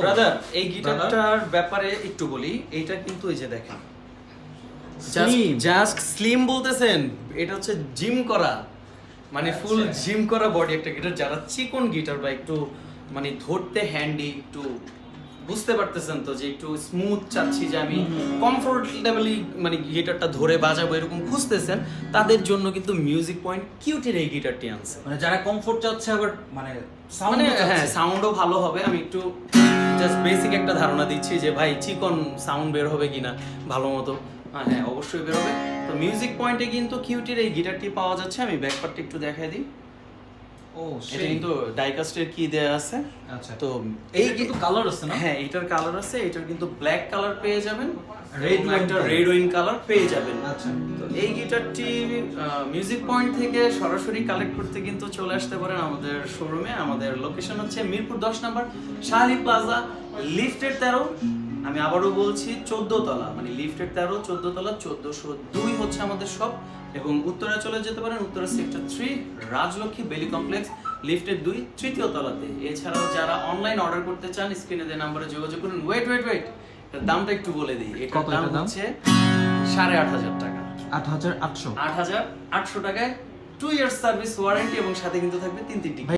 Brother এই গিটারটার ব্যাপারে একটু বলি, এইটা কিন্তু এই যে দেখেন জাস্ট স্লিম বলতেছেন, এটা হচ্ছে জিম করা, মানে ফুল জিম করা বডি একটা গিটার। যারা চিকন গিটার বা একটু মানে ধরতে হ্যান্ডি, একটু বুঝতে পারতেছেন তো যে একটু স্মুথ চাচ্ছি, যে আমি কমফোর্টেবলি মানে গিটারটা ধরে বাজাবো এরকম খুঁজতেছেন, তাদের জন্য কিন্তু মিউজিক পয়েন্ট কিউটের এই গিটারটি আনছে। মানে যারা কমফোর্ট চাচ্ছে আবার মানে মানে হ্যাঁ সাউন্ডও ভালো হবে। আমি একটু জাস্ট বেসিক একটা ধারণা দিচ্ছি যে ভাই চিকন সাউন্ড বের হবে কিনা ভালো মতো। হ্যাঁ অবশ্যই বের হবে। তো মিউজিক পয়েন্টে কিন্তু কিউটির এই গিটারটি পাওয়া যাচ্ছে। আমি ব্যাকপার্টটা একটু দেখাই দিই। এটা কিন্তু ডাইকাস্টের কি দেয়া আছে। আচ্ছা, তো এই কিন্তু কালার আছে না? হ্যাঁ এটার কালার আছে, এটার কিন্তু ব্ল্যাক কালার পেয়ে যাবেন, রেড একটা রেড ওয়াইন কালার পেয়ে যাবেন। আচ্ছা, তো এই গিটারটি মিউজিক পয়েন্ট থেকে সরাসরি কালেক্ট করতে কিন্তু চলে আসতে পারেন আমাদের শোরুমে। আমাদের লোকেশন হচ্ছে মিরপুর 10 নম্বর শাহী প্লাজা, লিফটের 13। আমি আবারও বলছি 14 তলা, মানে লিফটের 13 14 তলা 1402 হচ্ছে আমাদের শপ। এবং উত্তরা চলে যেতে পারেন, উত্তরা সেক্টর 3 রাজলক্ষ্মী বেলি কমপ্লেক্স লিফটের 2 তৃতীয় তলাতে। এছাড়াও যারা অনলাইন অর্ডার করতে চান স্ক্রিনে দেওয়া নম্বরে যোগাযোগ করুন। ওয়েট এটার দামটা একটু বলে দিই। এটার দাম হচ্ছে 8,500 টাকা। 8,800 8,800 টাকায় 2 ইয়ার সার্ভিস ওয়ারেন্টি এবং সাথে কিন্তু থাকবে 3 টি